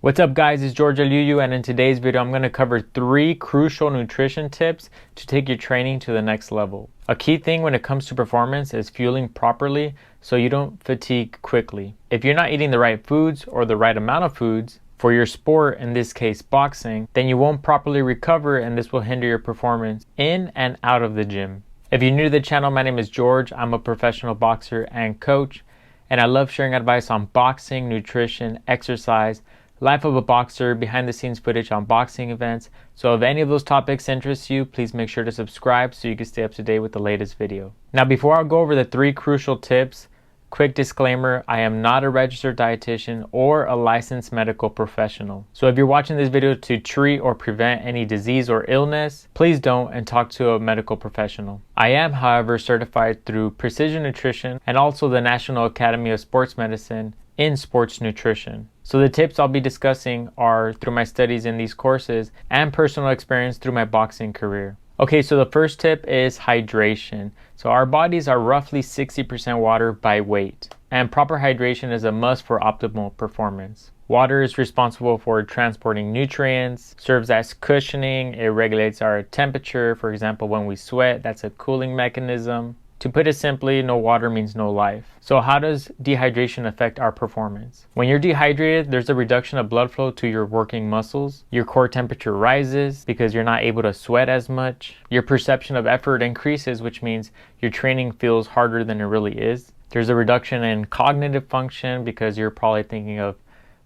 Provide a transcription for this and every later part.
What's up guys, it's George Yuyu, and in today's video I'm going to cover 3 crucial nutrition tips to take your training to the next level. A key thing when it comes to performance is fueling properly so you don't fatigue quickly. If you're not eating the right foods or the right amount of foods for your sport, in this case boxing, then you won't properly recover and this will hinder your performance in and out of the gym. If you're new to the channel, my name is George. I'm a professional boxer and coach, and I love sharing advice on boxing, nutrition, exercise, life of a boxer, behind the scenes footage on boxing events. So if any of those topics interest you, please make sure to subscribe so you can stay up to date with the latest video. Now before I go over the 3 crucial tips, quick disclaimer, I am not a registered dietitian or a licensed medical professional. So if you're watching this video to treat or prevent any disease or illness, please don't and talk to a medical professional. I am, however, certified through Precision Nutrition and also the National Academy of Sports Medicine in sports nutrition. So the tips I'll be discussing are through my studies in these courses and personal experience through my boxing career. Okay, so the first tip is hydration. So our bodies are roughly 60% water by weight, and proper hydration is a must for optimal performance. Water is responsible for transporting nutrients, serves as cushioning, it regulates our temperature. For example, when we sweat, that's a cooling mechanism. To put it simply, no water means no life. So how does dehydration affect our performance? When you're dehydrated, there's a reduction of blood flow to your working muscles. Your core temperature rises because you're not able to sweat as much. Your perception of effort increases, which means your training feels harder than it really is. There's a reduction in cognitive function because you're probably thinking of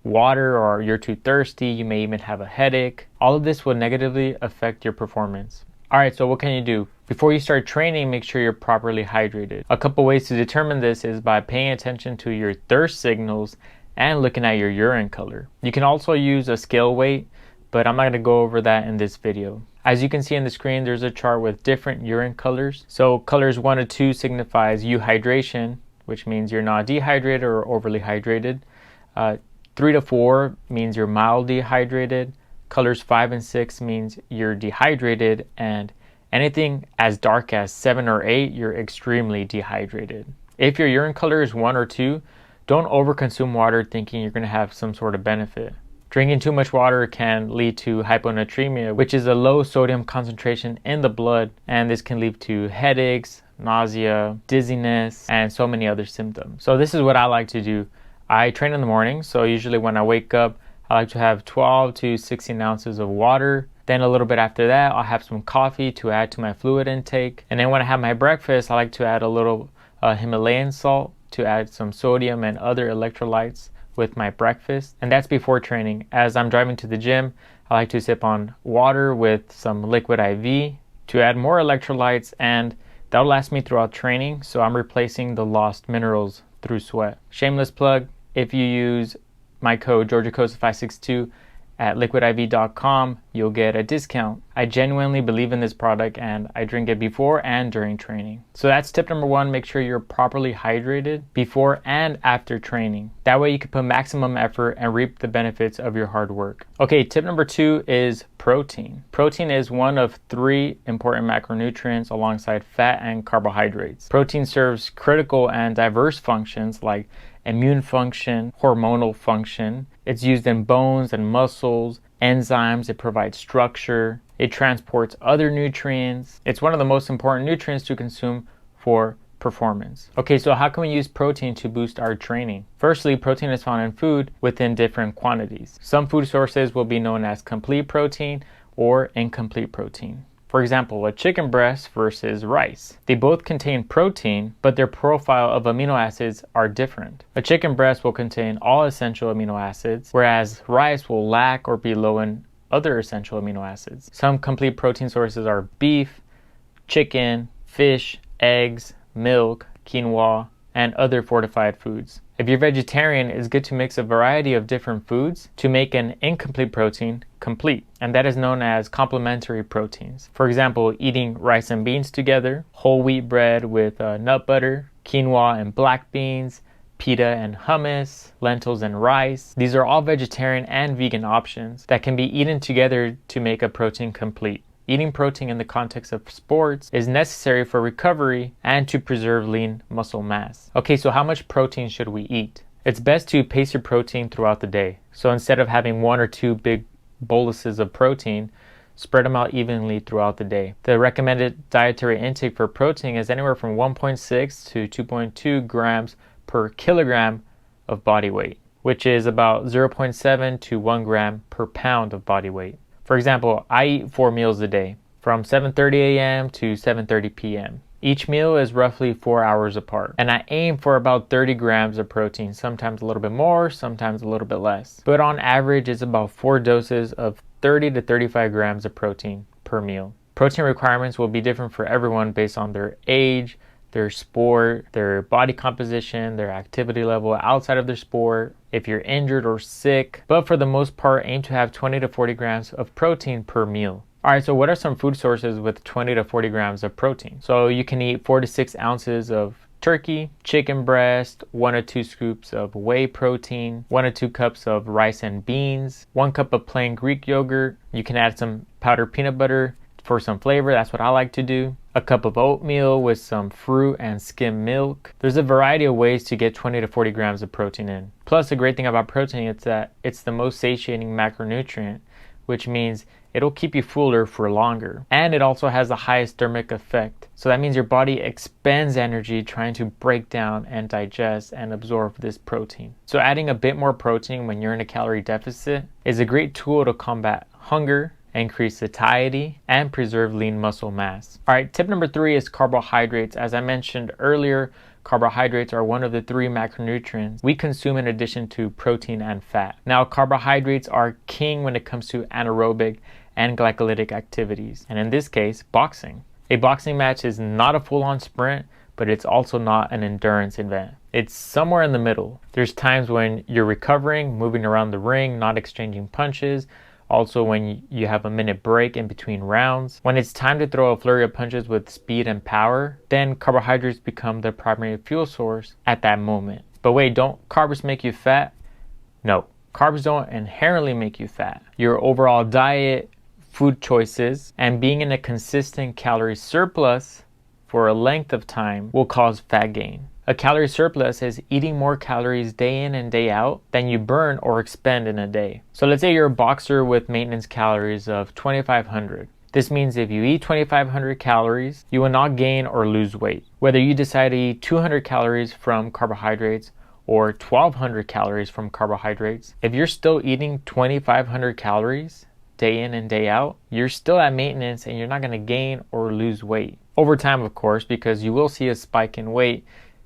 water, or you're too thirsty. You may even have a headache. All of this will negatively affect your performance. Alright, so what can you do? Before you start training, make sure you're properly hydrated. A couple ways to determine this is by paying attention to your thirst signals and looking at your urine color. You can also use a scale weight, but I'm not going to go over that in this video. As you can see on the screen, there's a chart with different urine colors. So colors 1 to 2 signifies euhydration, which means you're not dehydrated or overly hydrated. 3 to 4 means you're mild dehydrated. Colors 5 and 6 means you're dehydrated, and anything as dark as 7 or 8, you're extremely dehydrated. If your urine color is 1 or 2, don't overconsume water thinking you're going to have some sort of benefit. Drinking too much water can lead to hyponatremia, which is a low sodium concentration in the blood, and this can lead to headaches, nausea, dizziness, and so many other symptoms. So this is what I like to do. I train in the morning, so usually when I wake up, I like to have 12 to 16 ounces of water. Then a little bit after that, I'll have some coffee to add to my fluid intake. And then when I have my breakfast, I like to add a little Himalayan salt to add some sodium and other electrolytes with my breakfast. And that's before training. As I'm driving to the gym, I like to sip on water with some liquid IV to add more electrolytes, and that'll last me throughout training. So I'm replacing the lost minerals through sweat. Shameless plug, if you use my code GeorgiaCosta562 at liquidiv.com, you'll get a discount. I genuinely believe in this product and I drink it before and during training. So that's tip number 1, make sure you're properly hydrated before and after training. That way you can put maximum effort and reap the benefits of your hard work. Okay, tip number 2 is protein. Protein is one of 3 important macronutrients alongside fat and carbohydrates. Protein serves critical and diverse functions like immune function, hormonal function. It's used in bones and muscles, enzymes. It provides structure. It transports other nutrients. It's one of the most important nutrients to consume for performance. Okay, so how can we use protein to boost our training? Firstly, protein is found in food within different quantities. Some food sources will be known as complete protein or incomplete protein. For example, a chicken breast versus rice. They both contain protein, but their profile of amino acids are different. A chicken breast will contain all essential amino acids, whereas rice will lack or be low in other essential amino acids. Some complete protein sources are beef, chicken, fish, eggs, milk, quinoa, and other fortified foods. If you're vegetarian, it's good to mix a variety of different foods to make an incomplete protein complete, and that is known as complementary proteins. For example, eating rice and beans together, whole wheat bread with nut butter, quinoa and black beans, pita and hummus, lentils and rice. These are all vegetarian and vegan options that can be eaten together to make a protein complete. Eating protein in the context of sports is necessary for recovery and to preserve lean muscle mass. Okay, so how much protein should we eat? It's best to pace your protein throughout the day. So instead of having 1 or 2 big boluses of protein, spread them out evenly throughout the day. The recommended dietary intake for protein is anywhere from 1.6 to 2.2 grams per kilogram of body weight, which is about 0.7 to 1 gram per pound of body weight. For example, I eat 4 meals a day, from 7:30 a.m. to 7:30 p.m. Each meal is roughly 4 hours apart, and I aim for about 30 grams of protein, sometimes a little bit more, sometimes a little bit less. But on average, it's about 4 doses of 30 to 35 grams of protein per meal. Protein requirements will be different for everyone based on their age, their sport, their body composition, their activity level outside of their sport, if you're injured or sick. But for the most part, aim to have 20 to 40 grams of protein per meal. Alright, so what are some food sources with 20 to 40 grams of protein? So you can eat 4 to 6 ounces of turkey, chicken breast, 1 or 2 scoops of whey protein, 1 or 2 cups of rice and beans, 1 cup of plain Greek yogurt. You can add some powdered peanut butter for some flavor. That's what I like to do. A cup of oatmeal with some fruit and skim milk. There's a variety of ways to get 20 to 40 grams of protein in. Plus, the great thing about protein is that it's the most satiating macronutrient, which means it'll keep you fuller for longer. And it also has the highest thermic effect. So that means your body expends energy trying to break down and digest and absorb this protein. So adding a bit more protein when you're in a calorie deficit is a great tool to combat hunger, increase satiety, and preserve lean muscle mass. Alright, tip number 3 is carbohydrates. As I mentioned earlier, carbohydrates are one of the 3 macronutrients we consume in addition to protein and fat. Now, carbohydrates are king when it comes to anaerobic and glycolytic activities, and in this case, boxing. A boxing match is not a full-on sprint, but it's also not an endurance event. It's somewhere in the middle. There's times when you're recovering, moving around the ring, not exchanging punches. Also when you have a minute break in between rounds. When it's time to throw a flurry of punches with speed and power, then carbohydrates become the primary fuel source at that moment. But wait, don't carbs make you fat? No, carbs don't inherently make you fat. Your overall diet, food choices, and being in a consistent calorie surplus for a length of time will cause fat gain. A calorie surplus is eating more calories day in and day out than you burn or expend in a day. So let's say you're a boxer with maintenance calories of 2,500. This means if you eat 2,500 calories, you will not gain or lose weight. Whether you decide to eat 200 calories from carbohydrates or 1,200 calories from carbohydrates, if you're still eating 2,500 calories day in and day out, you're still at maintenance and you're not going to gain or lose weight. Over time, of course, because you will see a spike in weight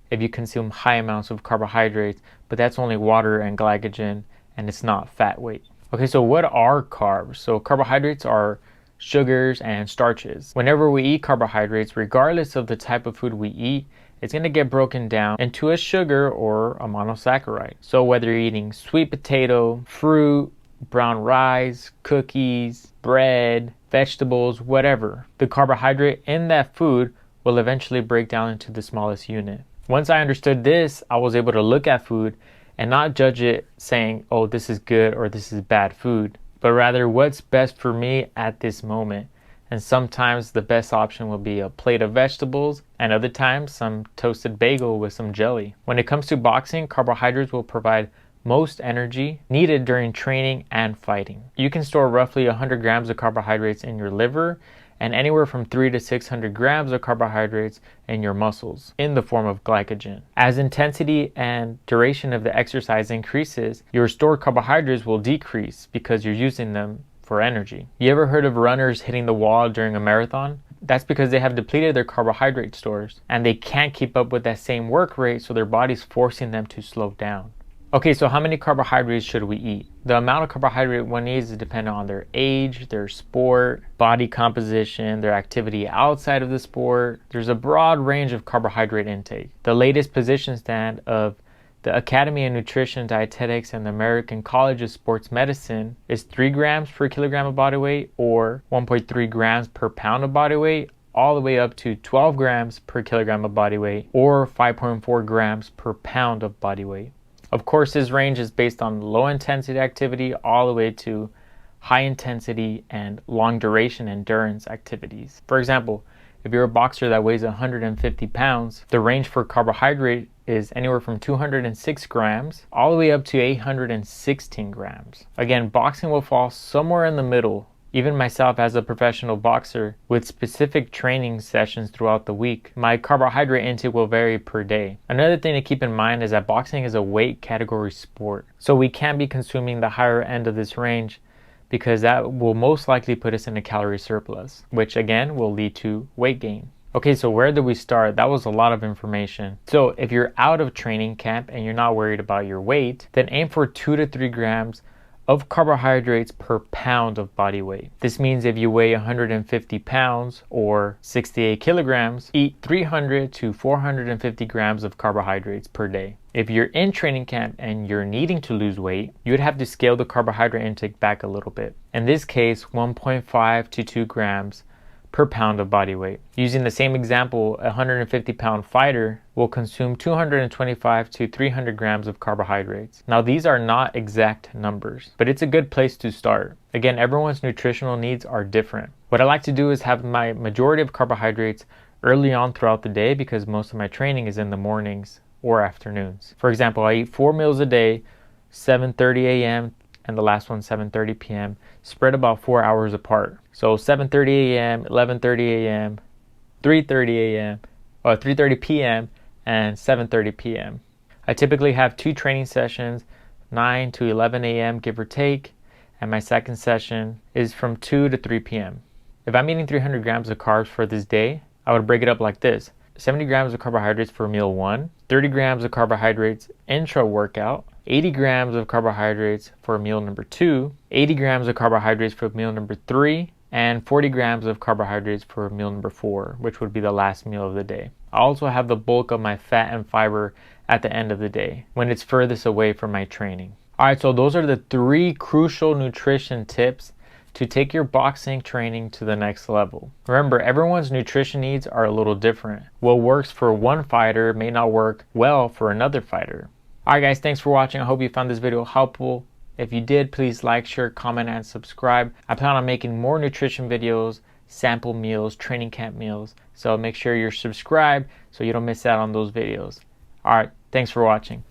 if you consume high amounts of carbohydrates, but that's only water and glycogen, and it's not fat weight. Okay, so what are carbs? So carbohydrates are sugars and starches. Whenever we eat carbohydrates, regardless of the type of food we eat, it's going to get broken down into a sugar or a monosaccharide. So whether you're eating sweet potato, fruit, brown rice, cookies, bread, vegetables, whatever, the carbohydrate in that food will eventually break down into the smallest unit. Once I understood this, I was able to look at food and not judge it saying, oh, this is good or this is bad food, but rather what's best for me at this moment. And sometimes the best option will be a plate of vegetables, and other times some toasted bagel with some jelly. When it comes to boxing, carbohydrates will provide most energy needed during training and fighting. You can store roughly 100 grams of carbohydrates in your liver and anywhere from 300 to 600 grams of carbohydrates in your muscles in the form of glycogen. As intensity and duration of the exercise increases, your stored carbohydrates will decrease because you're using them for energy. You ever heard of runners hitting the wall during a marathon? That's because they have depleted their carbohydrate stores and they can't keep up with that same work rate, so their body's forcing them to slow down. Okay, so how many carbohydrates should we eat? The amount of carbohydrate one needs is dependent on their age, their sport, body composition, their activity outside of the sport. There's a broad range of carbohydrate intake. The latest position stand of the Academy of Nutrition, Dietetics, and the American College of Sports Medicine is 3 grams per kilogram of body weight or 1.3 grams per pound of body weight, all the way up to 12 grams per kilogram of body weight or 5.4 grams per pound of body weight. Of course, this range is based on low intensity activity all the way to high intensity and long duration endurance activities. For example, If you're a boxer that weighs 150 pounds, the range for carbohydrate is anywhere from 206 grams all the way up to 816 grams. Again, boxing will fall somewhere in the middle. Even myself as a professional boxer with specific training sessions throughout the week, my carbohydrate intake will vary per day. Another thing to keep in mind is that boxing is a weight category sport. So we can be consuming the higher end of this range because that will most likely put us in a calorie surplus, which again will lead to weight gain. Okay, so where do we start? That was a lot of information. So if you're out of training camp and you're not worried about your weight, then aim for 2 to 3 grams of carbohydrates per pound of body weight. This means if you weigh 150 pounds or 68 kilograms, eat 300 to 450 grams of carbohydrates per day. If you're in training camp and you're needing to lose weight, you would have to scale the carbohydrate intake back a little bit. In this case, 1.5 to 2 grams per pound of body weight. Using the same example, a 150 pound fighter will consume 225 to 300 grams of carbohydrates. Now these are not exact numbers, but it's a good place to start. Again, everyone's nutritional needs are different. What I like to do is have my majority of carbohydrates early on throughout the day because most of my training is in the mornings or afternoons. For example, I eat 4 meals a day, 7:30 a.m. and the last one 7:30 p.m. spread about 4 hours apart. So 7:30 a.m., 11:30 a.m., 3:30 a.m., or 3:30 p.m. and 7:30 p.m. I typically have 2 training sessions, 9 to 11 a.m. give or take, and my second session is from 2 to 3 p.m. If I'm eating 300 grams of carbs for this day, I would break it up like this: 70 grams of carbohydrates for meal 1, 30 grams of carbohydrates intra-workout, 80 grams of carbohydrates for meal number 2, 80 grams of carbohydrates for meal number 3, and 40 grams of carbohydrates for meal number 4, which would be the last meal of the day. I also have the bulk of my fat and fiber at the end of the day, when it's furthest away from my training. Alright, so those are the 3 crucial nutrition tips to take your boxing training to the next level. Remember, everyone's nutrition needs are a little different. What works for one fighter may not work well for another fighter. Alright guys, thanks for watching. I hope you found this video helpful. If you did, please like, share, comment, and subscribe. I plan on making more nutrition videos, sample meals, training camp meals. So make sure you're subscribed so you don't miss out on those videos. Alright, thanks for watching.